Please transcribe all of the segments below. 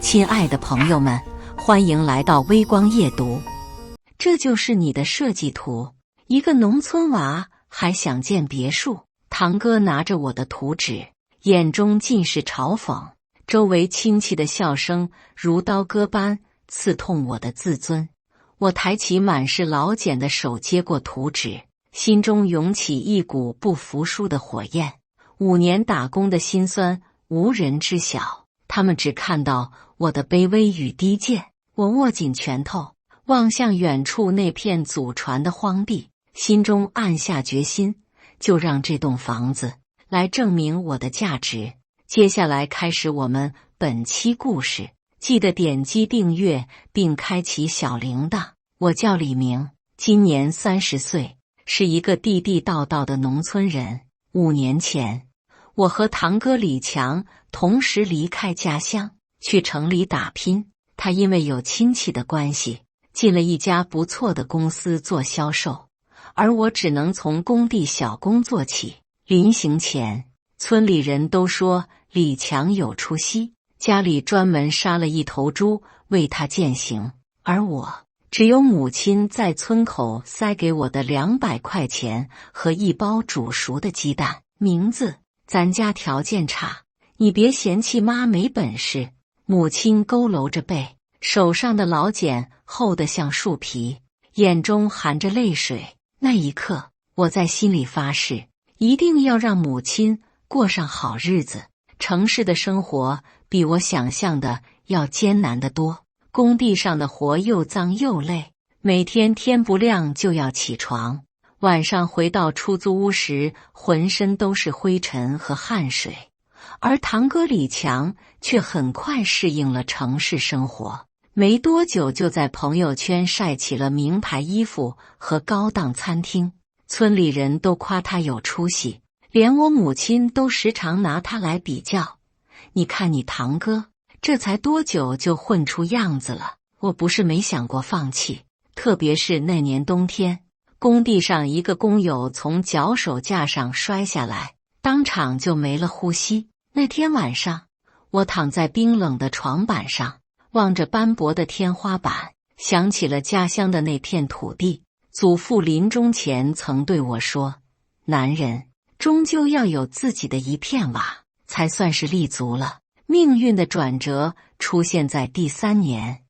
亲爱的朋友们，欢迎来到微光夜读。这就是你的设计图。一个农村娃还想建别墅，堂哥拿着我的图纸，眼中尽是嘲讽，周围亲戚的笑声如刀割般刺痛我的自尊。我抬起满是老茧的手接过图纸，心中涌起一股不服输的火焰。5年打工的辛酸无人知晓，他们只看到我的卑微与低贱。我握紧拳头，望向远处那片祖传的荒地，心中暗下决心，就让这栋房子来证明我的价值。接下来开始我们本期故事，记得点击订阅并开启小铃铛。我叫李明，今年30岁，是一个地地道道的农村人。5年前，我和堂哥李强同时离开家乡，去城里打拼。他因为有亲戚的关系，进了一家不错的公司做销售，而我只能从工地小工做起。临行前，村里人都说李强有出息，家里专门杀了一头猪为他饯行，而我只有母亲在村口塞给我的200块钱和1包煮熟的鸡蛋。名字，咱家条件差，你别嫌弃妈没本事。母亲佝偻着背，手上的老茧厚得像树皮，眼中含着泪水。那一刻，我在心里发誓，一定要让母亲过上好日子。城市的生活比我想象的要艰难得多，工地上的活又脏又累，每天天不亮就要起床，晚上回到出租屋时，浑身都是灰尘和汗水。而堂哥李强却很快适应了城市生活，没多久就在朋友圈晒起了名牌衣服和高档餐厅，村里人都夸他有出息，连我母亲都时常拿他来比较。你看你堂哥，这才多久就混出样子了。我不是没想过放弃，特别是那年冬天，工地上一个工友从脚手架上摔下来，当场就没了呼吸。那天晚上，我躺在冰冷的床板上，望着斑驳的天花板，想起了家乡的那片土地。祖父临终前曾对我说，男人终究要有自己的一片瓦，才算是立足了。命运的转折出现在第3年，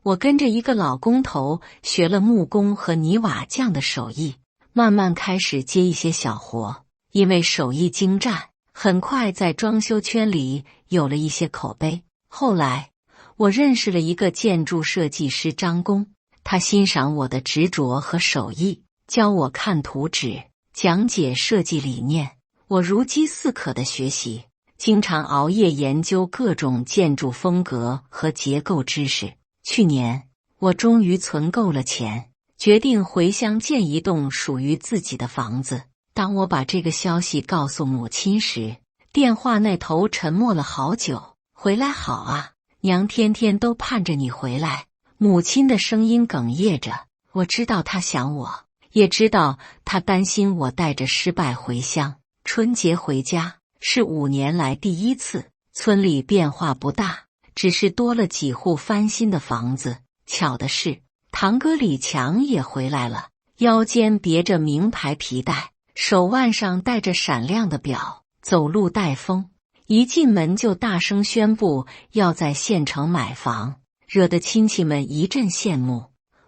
我跟着一个老工头学了木工和泥瓦匠的手艺，慢慢开始接一些小活。因为手艺精湛，很快在装修圈里有了一些口碑。后来，我认识了一个建筑设计师张工，他欣赏我的执着和手艺，教我看图纸，讲解设计理念。我如饥似渴的学习，经常熬夜研究各种建筑风格和结构知识。去年，我终于存够了钱，决定回乡建一栋属于自己的房子。当我把这个消息告诉母亲时，电话那头沉默了好久。回来好啊，娘天天都盼着你回来。母亲的声音哽咽着，我知道她想我，也知道她担心我带着失败回乡。春节回家是5年来第1次，村里变化不大，只是多了几户翻新的房子。巧的是，堂哥李强也回来了，腰间别着名牌皮带，手腕上戴着闪亮的表，走路带风，一进门就大声宣布要在县城买房，惹得亲戚们一阵羡慕。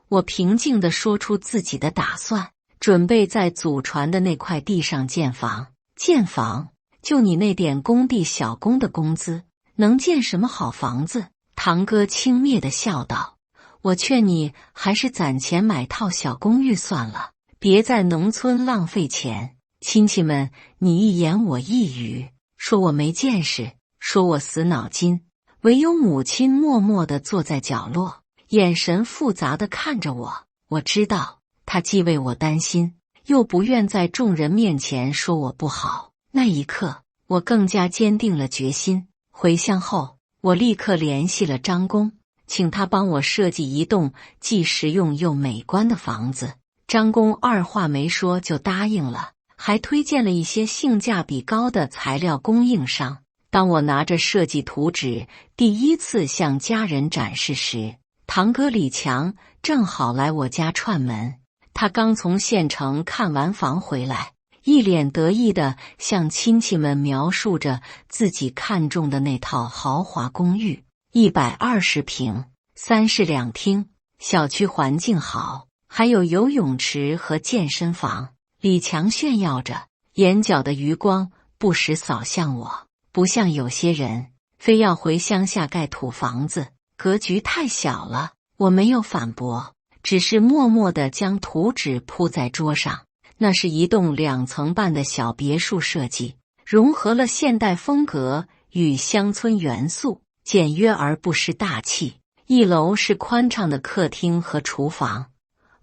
我平静地说出自己的打算，准备在祖传的那块地上建房。建房？就你那点工地小工的工资，能建什么好房子？堂哥轻蔑地笑道，我劝你还是攒钱买套小公寓算了，别在农村浪费钱。亲戚们你一言我一语，说我没见识，说我死脑筋。唯有母亲默默地坐在角落，眼神复杂地看着我。我知道，她既为我担心，又不愿在众人面前说我不好。那一刻，我更加坚定了决心。回乡后，我立刻联系了张工，请他帮我设计一栋既实用又美观的房子。张工二话没说就答应了，还推荐了一些性价比高的材料供应商。当我拿着设计图纸第一次向家人展示时，堂哥李强正好来我家串门。他刚从县城看完房回来，一脸得意地向亲戚们描述着自己看中的那套豪华公寓，120平，3室2厅，小区环境好，还有游泳池和健身房。李强炫耀着，眼角的余光不时扫向我，不像有些人非要回乡下盖土房子，格局太小了。我没有反驳，只是默默地将图纸铺在桌上。那是一栋2层半的小别墅设计，融合了现代风格与乡村元素，简约而不失大气。1楼是宽敞的客厅和厨房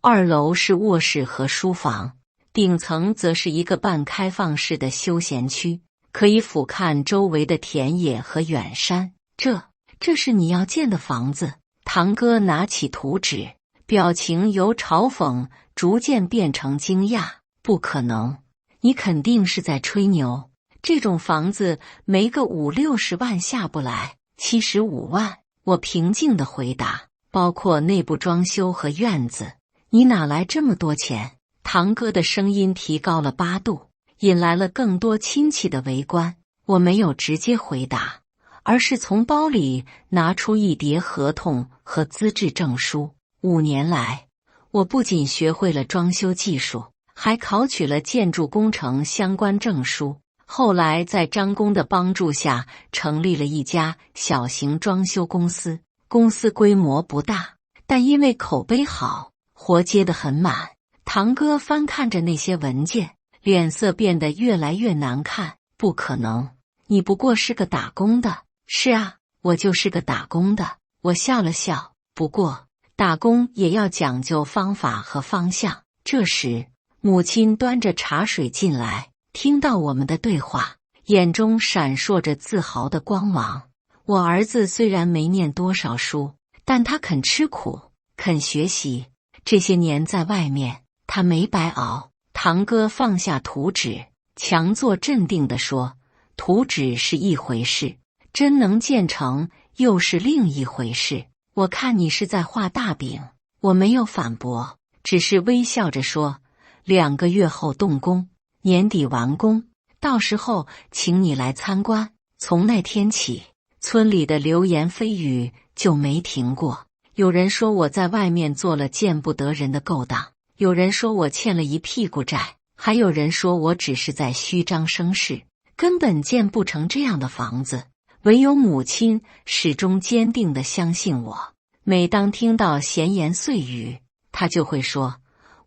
，2楼是卧室和书房，顶层则是一个半开放式的休闲区，可以俯瞰周围的田野和远山。这是你要建的房子？堂哥拿起图纸，表情由嘲讽逐渐变成惊讶。不可能，你肯定是在吹牛。这种房子没个50-60万下不来，75万。我平静地回答，包括内部装修和院子。你哪来这么多钱？堂哥的声音提高了8度，引来了更多亲戚的围观。我没有直接回答，而是从包里拿出一叠合同和资质证书。5年来，我不仅学会了装修技术，还考取了建筑工程相关证书。后来在张工的帮助下，成立了一家小型装修公司。公司规模不大，但因为口碑好，活接得很满。堂哥翻看着那些文件，脸色变得越来越难看。不可能，你不过是个打工的。是啊，我就是个打工的。我笑了笑，不过打工也要讲究方法和方向。这时，母亲端着茶水进来，听到我们的对话，眼中闪烁着自豪的光芒。我儿子虽然没念多少书，但他肯吃苦，肯学习。这些年在外面，他没白熬。堂哥放下图纸，强作镇定地说：“图纸是一回事，真能建成又是另一回事。我看你是在画大饼。”我没有反驳，只是微笑着说：“2个月后动工，年底完工，到时候请你来参观。”从那天起，村里的流言蜚语就没停过。有人说我在外面做了见不得人的勾当，有人说我欠了一屁股债，还有人说我只是在虚张声势，根本建不成这样的房子。唯有母亲始终坚定地相信我。每当听到闲言碎语，她就会说：“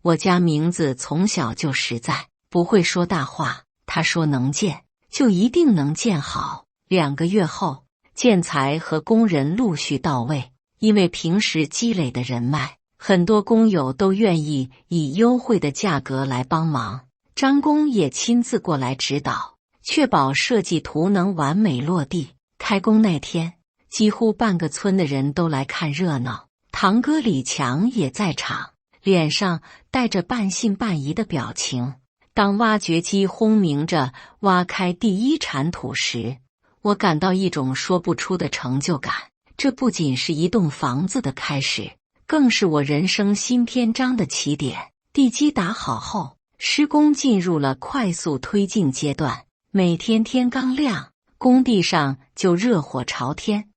我家名字从小就实在，不会说大话。她说能建，就一定能建好。”2个月后，建材和工人陆续到位。因为平时积累的人脉，很多工友都愿意以优惠的价格来帮忙。张工也亲自过来指导，确保设计图能完美落地。开工那天，几乎半个村的人都来看热闹。堂哥李强也在场，脸上带着半信半疑的表情。当挖掘机轰鸣着挖开第一铲土时，我感到一种说不出的成就感。这不仅是一栋房子的开始，更是我人生新篇章的起点。地基打好后，施工进入了快速推进阶段。每天天刚亮，工地上就热火朝天。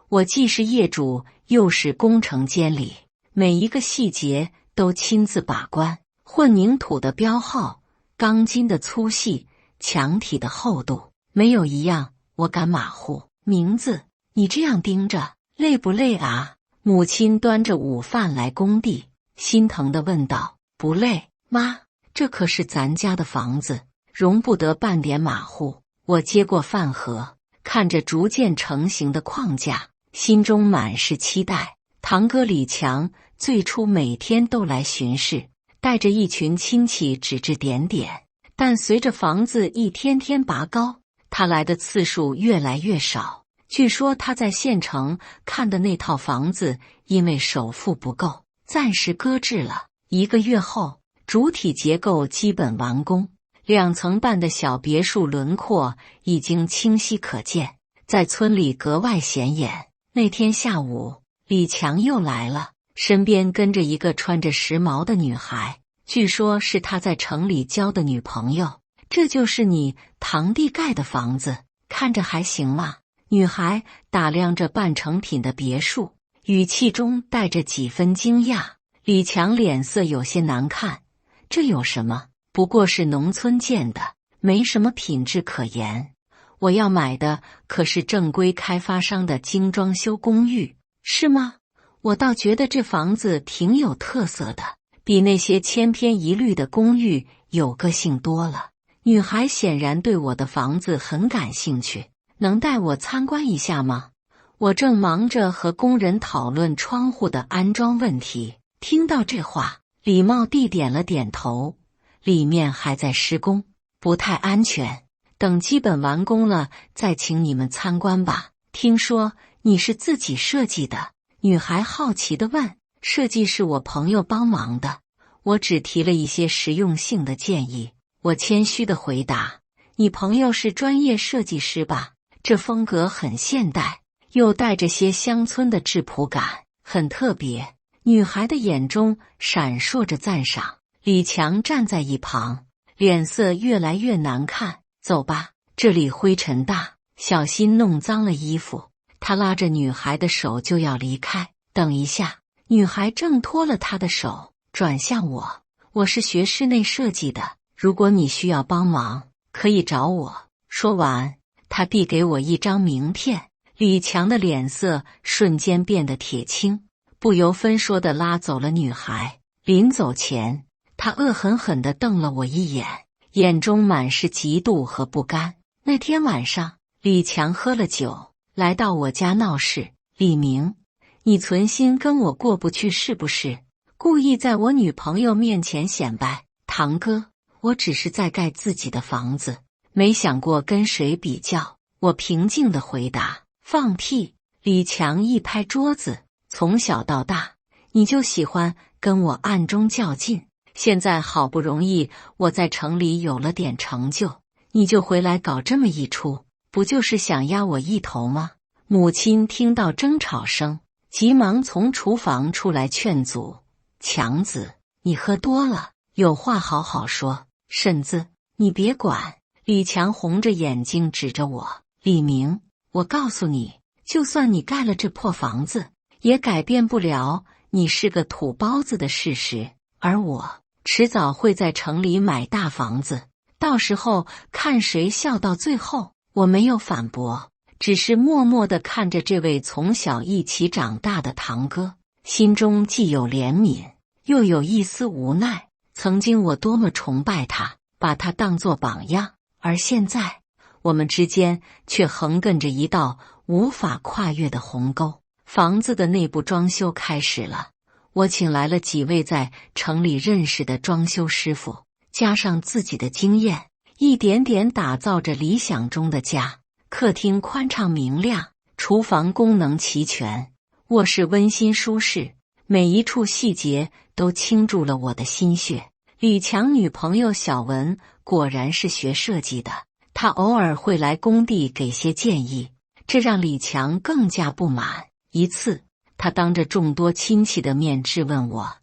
我既是业主，又是工程监理，每一个细节都亲自把关。混凝土的标号，钢筋的粗细，墙体的厚度，没有一样我敢马虎。名字，你这样盯着，累不累啊？母亲端着午饭来工地，心疼地问道。不累，妈，这可是咱家的房子，容不得半点马虎。我接过饭盒，看着逐渐成型的框架，心中满是期待。堂哥李强最初每天都来巡视，带着一群亲戚指指点点，但随着房子一天天拔高，他来的次数越来越少。据说他在县城看的那套房子，因为首付不够，暂时搁置了。1个月后，主体结构基本完工，2层半的小别墅轮廓已经清晰可见。在村里格外显眼。那天下午，李强又来了，身边跟着一个穿着时髦的女孩，据说是他在城里交的女朋友。这就是你堂弟盖的房子，看着还行吗？女孩打量着半成品的别墅，语气中带着几分惊讶。李强脸色有些难看，这有什么？不过是农村建的，没什么品质可言。我要买的可是正规开发商的精装修公寓，是吗？我倒觉得这房子挺有特色的，比那些千篇一律的公寓有个性多了。女孩显然对我的房子很感兴趣，能带我参观一下吗？我正忙着和工人讨论窗户的安装问题，听到这话，礼貌地点了点头。里面还在施工，不太安全，等基本完工了再请你们参观吧。听说你是自己设计的？女孩好奇地问。设计是我朋友帮忙的，我只提了一些实用性的建议。我谦虚地回答。你朋友是专业设计师吧？这风格很现代，又带着些乡村的质朴感，很特别。女孩的眼中闪烁着赞赏。李强站在一旁，脸色越来越难看。走吧，这里灰尘大，小心弄脏了衣服。他拉着女孩的手就要离开。等一下，女孩挣脱了他的手，转向我。我是学室内设计的，如果你需要帮忙，可以找我。说完，他递给我一张名片。李强的脸色瞬间变得铁青，不由分说地拉走了女孩。临走前，他恶狠狠地瞪了我一眼，眼中满是嫉妒和不甘。那天晚上，李强喝了酒，来到我家闹事。李明，你存心跟我过不去是不是？故意在我女朋友面前显摆？堂哥，我只是在盖自己的房子，没想过跟谁比较。我平静地回答。放屁！李强一拍桌子，从小到大，你就喜欢跟我暗中较劲。现在好不容易我在城里有了点成就，你就回来搞这么一出，不就是想压我一头吗？母亲听到争吵声，急忙从厨房出来劝阻。强子，你喝多了，有话好好说。婶子，你别管。李强红着眼睛指着我。李明，我告诉你，就算你盖了这破房子，也改变不了你是个土包子的事实。而我迟早会在城里买大房子，到时候看谁笑到最后。我没有反驳，只是默默地看着这位从小一起长大的堂哥，心中既有怜悯，又有一丝无奈。曾经我多么崇拜他，把他当作榜样，而现在我们之间却横亘着一道无法跨越的鸿沟。房子的内部装修开始了，我请来了几位在城里认识的装修师傅，加上自己的经验，一点点打造着理想中的家。客厅宽敞明亮，厨房功能齐全，卧室温馨舒适，每一处细节都倾注了我的心血。李强女朋友小文果然是学设计的，她偶尔会来工地给些建议，这让李强更加不满。一次，他当着众多亲戚的面质问我：“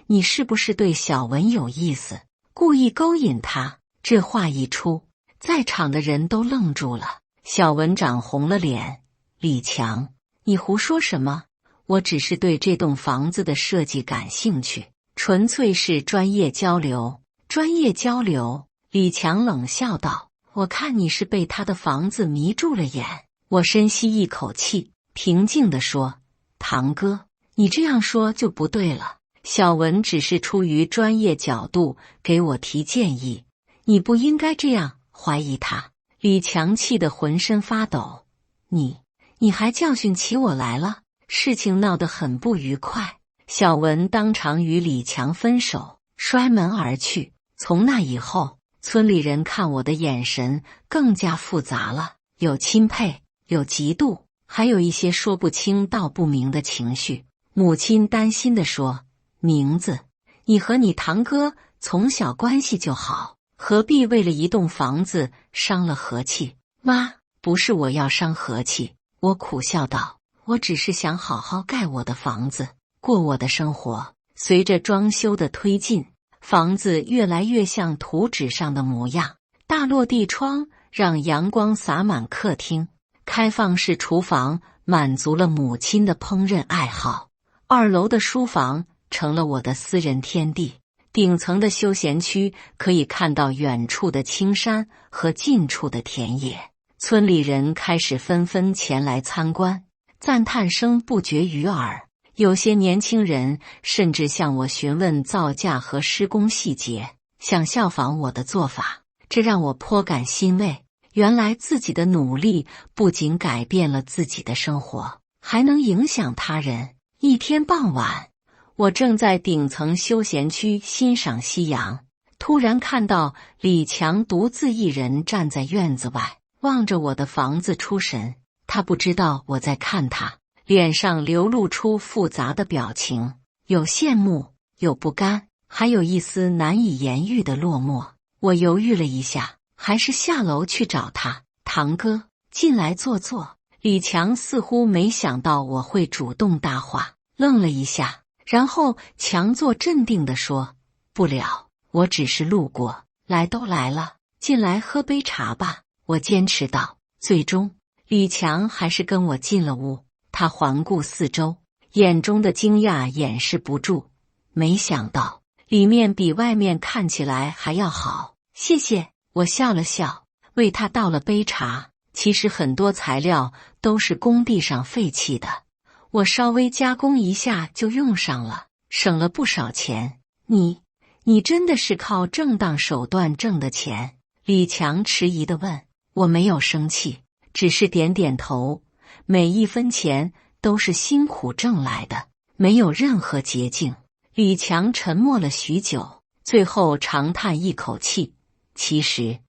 你是不是对小文有意思，故意勾引她？”这话一出，在场的人都愣住了。小文涨红了脸：“李强，你胡说什么？我只是对这栋房子的设计感兴趣，纯粹是专业交流。”专业交流？李强冷笑道：“我看你是被他的房子迷住了眼。”我深吸一口气，平静地说：“堂哥，你这样说就不对了。小文只是出于专业角度给我提建议，你不应该这样怀疑他。”李强气得浑身发抖：“你还教训起我来了？”事情闹得很不愉快，小文当场与李强分手，摔门而去。从那以后，村里人看我的眼神更加复杂了，有钦佩，有嫉妒，还有一些说不清道不明的情绪。母亲担心地说：“明子，你和你堂哥从小关系就好，何必为了一栋房子伤了和气？”妈，不是我要伤和气。我苦笑道，我只是想好好盖我的房子，过我的生活。随着装修的推进，房子越来越像图纸上的模样。大落地窗让阳光洒满客厅，开放式厨房满足了母亲的烹饪爱好。2楼的书房成了我的私人天地，顶层的休闲区可以看到远处的青山和近处的田野。村里人开始纷纷前来参观，赞叹声不绝于耳。有些年轻人甚至向我询问造价和施工细节，想效仿我的做法，这让我颇感欣慰。原来自己的努力不仅改变了自己的生活，还能影响他人。一天傍晚，我正在顶层休闲区欣赏夕阳，突然看到李强独自一人站在院子外，望着我的房子出神。他不知道我在看他，脸上流露出复杂的表情，有羡慕，有不甘，还有一丝难以言喻的落寞。我犹豫了一下，还是下楼去找他。堂哥，进来坐坐。李强似乎没想到我会主动搭话，愣了一下，然后强作镇定地说，不了，我只是路过，来都来了，进来喝杯茶吧。我坚持道。最终李强还是跟我进了屋。他环顾四周，眼中的惊讶掩饰不住。没想到里面比外面看起来还要好。谢谢，我笑了笑，为他倒了杯茶。其实很多材料都是工地上废弃的，我稍微加工一下就用上了，省了不少钱。你真的是靠正当手段挣的钱？李强迟疑地问。我没有生气，只是点点头。每一分钱都是辛苦挣来的，没有任何捷径。李强沉默了许久，最后长叹一口气。其实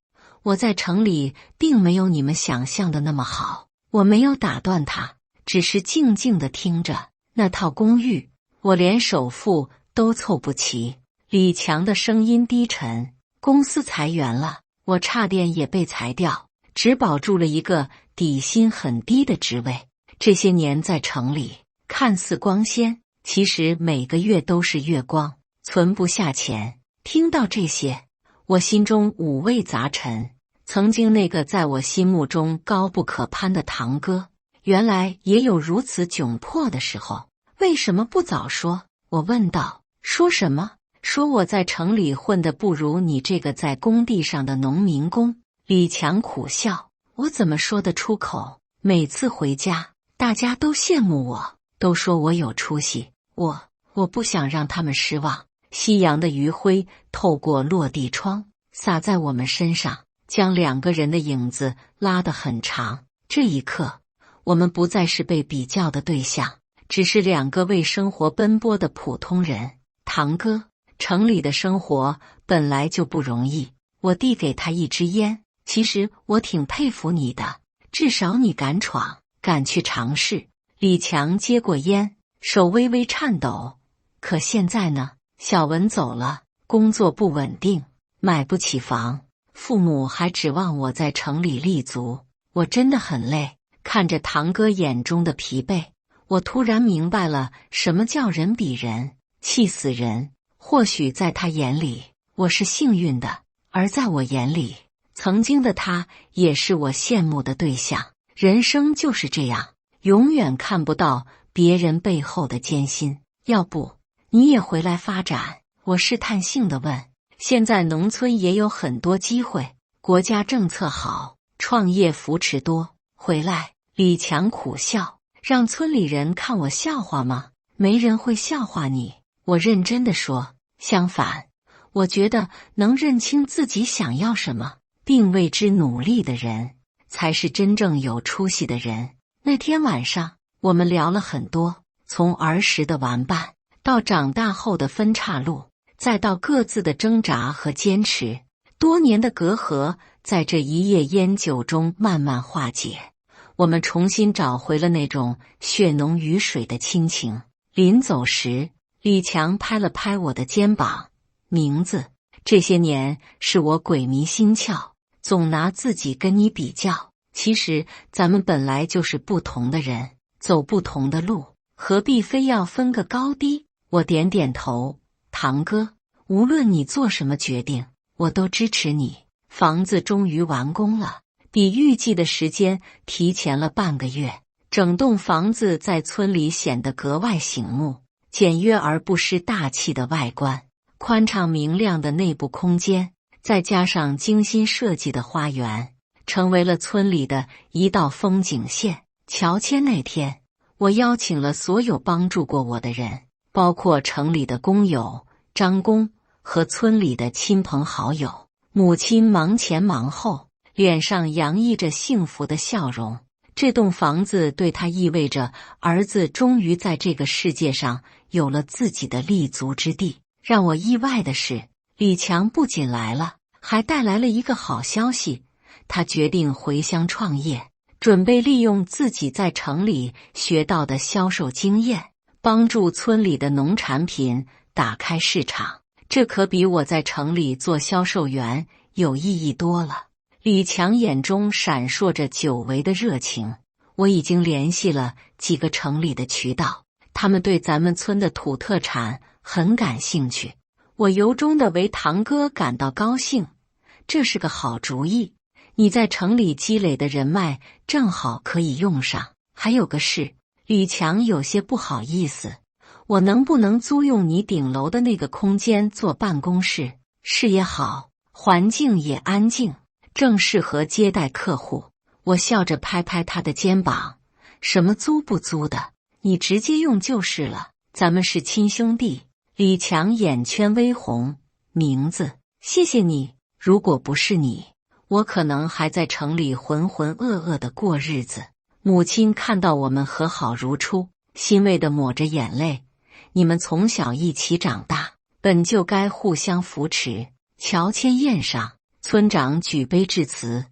我在城里并没有你们想象的那么好。我没有打断他，只是静静地听着。那套公寓，我连首付都凑不齐。李强的声音低沉。公司裁员了，我差点也被裁掉，只保住了一个底薪很低的职位。这些年在城里看似光鲜，其实每个月都是月光，存不下钱。听到这些，我心中五味杂陈。曾经那个在我心目中高不可攀的堂哥，原来也有如此窘迫的时候。为什么不早说？我问道。说什么？说我在城里混得不如你这个在工地上的农民工。李强苦笑。我怎么说得出口？每次回家，大家都羡慕我，都说我有出息。我不想让他们失望。夕阳的余晖透过落地窗洒在我们身上，将2个人的影子拉得很长。这一刻，我们不再是被比较的对象，只是2个为生活奔波的普通人。堂哥，城里的生活本来就不容易。我递给他一支烟。其实我挺佩服你的，至少你敢闯，敢去尝试。李强接过烟，手微微颤抖。可现在呢？小文走了，工作不稳定，买不起房，父母还指望我在城里立足。我真的很累。看着堂哥眼中的疲惫，我突然明白了什么叫人比人气死人。或许在他眼里我是幸运的，而在我眼里，曾经的他也是我羡慕的对象。人生就是这样，永远看不到别人背后的艰辛。要不你也回来发展？我试探性地问。现在农村也有很多机会，国家政策好，创业扶持多。回来？李强苦笑。让村里人看我笑话吗？没人会笑话你。我认真地说。相反，我觉得能认清自己想要什么，并为之努力的人，才是真正有出息的人。那天晚上，我们聊了很多，从儿时的玩伴，到长大后的分岔路，再到各自的挣扎和坚持。多年的隔阂，在这一夜烟酒中慢慢化解。我们重新找回了那种血浓于水的亲情。临走时，李强拍了拍我的肩膀。名字，这些年是我鬼迷心窍，总拿自己跟你比较，其实咱们本来就是不同的人，走不同的路，何必非要分个高低？我点点头，堂哥，无论你做什么决定，我都支持你。房子终于完工了，比预计的时间提前了半个月。整栋房子在村里显得格外醒目，简约而不失大气的外观，宽敞明亮的内部空间，再加上精心设计的花园，成为了村里的一道风景线。乔迁那天，我邀请了所有帮助过我的人，包括城里的工友、张工和村里的亲朋好友。母亲忙前忙后，脸上洋溢着幸福的笑容。这栋房子对他意味着儿子终于在这个世界上有了自己的立足之地。让我意外的是，李强不仅来了，还带来了一个好消息，他决定回乡创业，准备利用自己在城里学到的销售经验，帮助村里的农产品打开市场。这可比我在城里做销售员有意义多了。李强眼中闪烁着久违的热情。我已经联系了几个城里的渠道，他们对咱们村的土特产很感兴趣。我由衷地为堂哥感到高兴，这是个好主意。你在城里积累的人脉正好可以用上。还有个事，李强有些不好意思，我能不能租用你顶楼的那个空间做办公室？视野好，环境也安静，正适合接待客户。我笑着拍拍他的肩膀，什么租不租的，你直接用就是了，咱们是亲兄弟。李强眼圈微红，名字，谢谢你，如果不是你，我可能还在城里浑浑噩噩的过日子。母亲看到我们和好如初，欣慰地抹着眼泪，你们从小一起长大，本就该互相扶持。乔迁宴上，村长举杯致辞，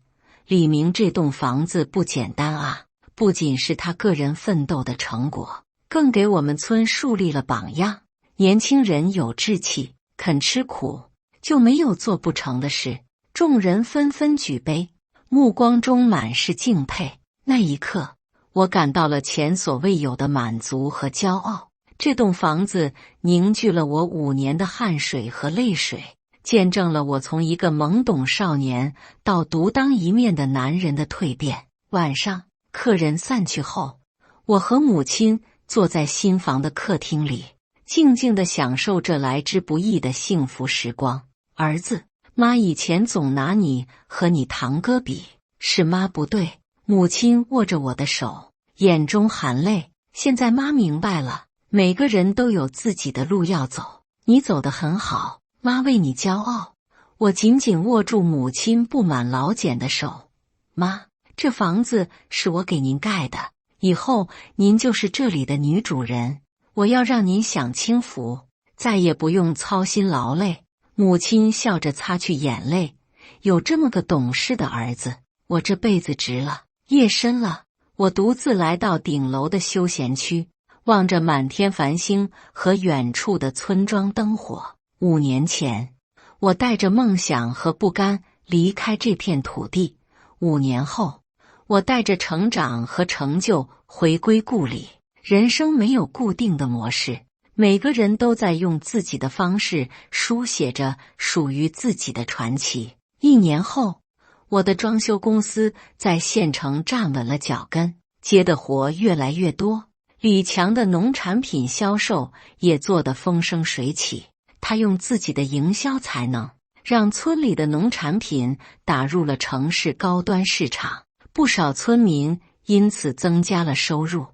李明这栋房子不简单啊，不仅是他个人奋斗的成果，更给我们村树立了榜样。年轻人有志气，肯吃苦，就没有做不成的事。众人纷纷举杯，目光中满是敬佩。那一刻，我感到了前所未有的满足和骄傲。这栋房子凝聚了我5年的汗水和泪水，见证了我从一个懵懂少年到独当一面的男人的蜕变。晚上，客人散去后，我和母亲坐在新房的客厅里，静静地享受这来之不易的幸福时光。儿子，妈以前总拿你和你堂哥比，是妈不对。母亲握着我的手，眼中含泪。现在妈明白了，每个人都有自己的路要走，你走得很好，妈为你骄傲。我紧紧握住母亲布满老茧的手。妈，这房子是我给您盖的，以后您就是这里的女主人，我要让您享清福，再也不用操心劳累。母亲笑着擦去眼泪，有这么个懂事的儿子，我这辈子值了。夜深了，我独自来到顶楼的休闲区，望着满天繁星和远处的村庄灯火。5年前，我带着梦想和不甘离开这片土地；5年后，我带着成长和成就回归故里。人生没有固定的模式，每个人都在用自己的方式书写着属于自己的传奇。1年后，我的装修公司在县城站稳了脚跟，接的活越来越多。李强的农产品销售也做得风生水起，他用自己的营销才能，让村里的农产品打入了城市高端市场，不少村民因此增加了收入。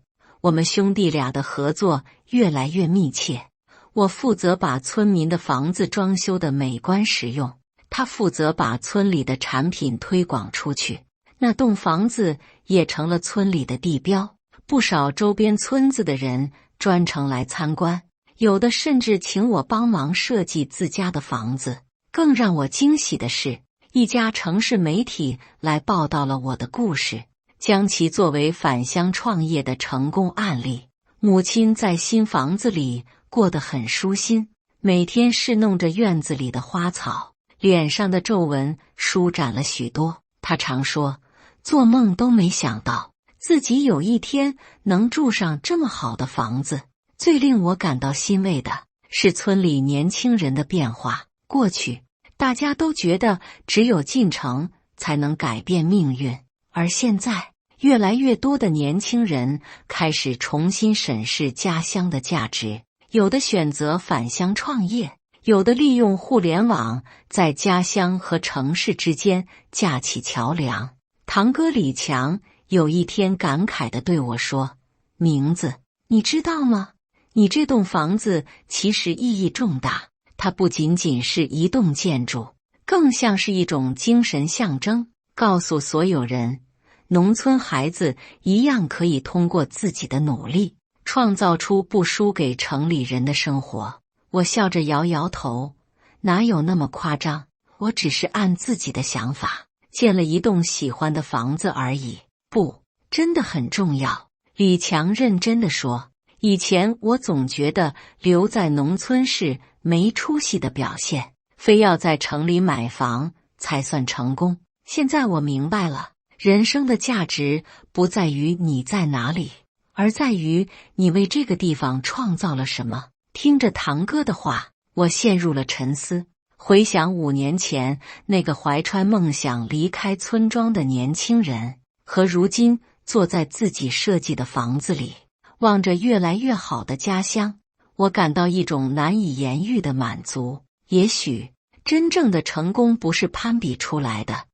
我们兄弟俩的合作越来越密切，我负责把村民的房子装修的美观实用，他负责把村里的产品推广出去。那栋房子也成了村里的地标，不少周边村子的人专程来参观，有的甚至请我帮忙设计自家的房子。更让我惊喜的是，一家城市媒体来报道了我的故事，将其作为返乡创业的成功案例。母亲在新房子里过得很舒心，每天侍弄着院子里的花草，脸上的皱纹舒展了许多。她常说，做梦都没想到自己有一天能住上这么好的房子。最令我感到欣慰的是村里年轻人的变化。过去大家都觉得只有进城才能改变命运，而现在越来越多的年轻人开始重新审视家乡的价值，有的选择返乡创业，有的利用互联网在家乡和城市之间架起桥梁。堂哥李强有一天感慨地对我说：“明子，你知道吗？你这栋房子其实意义重大，它不仅仅是一栋建筑，更像是一种精神象征，告诉所有人，农村孩子一样可以通过自己的努力，创造出不输给城里人的生活。”我笑着摇摇头，哪有那么夸张，我只是按自己的想法建了一栋喜欢的房子而已。不，真的很重要。李强认真地说，以前我总觉得留在农村是没出息的表现，非要在城里买房才算成功。现在我明白了，人生的价值不在于你在哪里，而在于你为这个地方创造了什么。听着堂哥的话，我陷入了沉思。回想5年前那个怀揣梦想离开村庄的年轻人，和如今坐在自己设计的房子里，望着越来越好的家乡，我感到一种难以言喻的满足。也许真正的成功不是攀比出来的，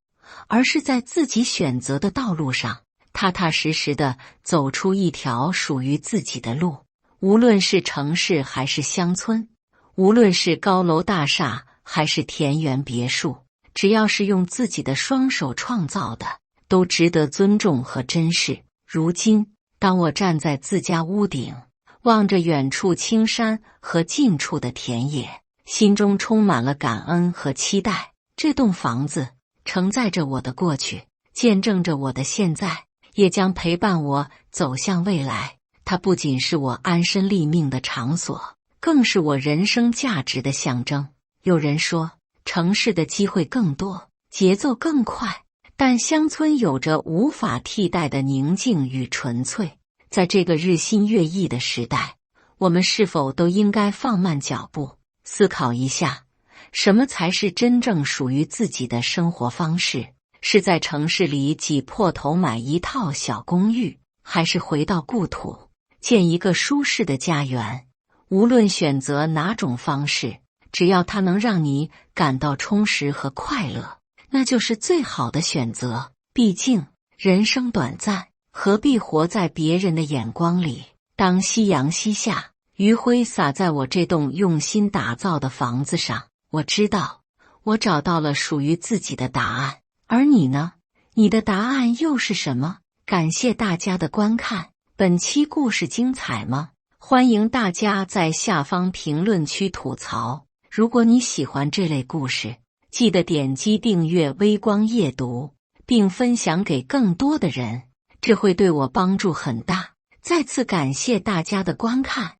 而是在自己选择的道路上踏踏实实地走出一条属于自己的路。无论是城市还是乡村，无论是高楼大厦还是田园别墅，只要是用自己的双手创造的，都值得尊重和珍视。如今，当我站在自家屋顶，望着远处青山和近处的田野，心中充满了感恩和期待。这栋房子承载着我的过去，见证着我的现在，也将陪伴我走向未来。它不仅是我安身立命的场所，更是我人生价值的象征。有人说，城市的机会更多，节奏更快，但乡村有着无法替代的宁静与纯粹。在这个日新月异的时代，我们是否都应该放慢脚步，思考一下，什么才是真正属于自己的生活方式？是在城市里挤破头买一套小公寓，还是回到故土建一个舒适的家园？无论选择哪种方式，只要它能让你感到充实和快乐，那就是最好的选择。毕竟人生短暂，何必活在别人的眼光里？当夕阳西下，余晖洒在我这栋用心打造的房子上，我知道我找到了属于自己的答案。而你呢？你的答案又是什么？感谢大家的观看。本期故事精彩吗？欢迎大家在下方评论区吐槽。如果你喜欢这类故事，记得点击订阅微光夜读，并分享给更多的人，这会对我帮助很大。再次感谢大家的观看。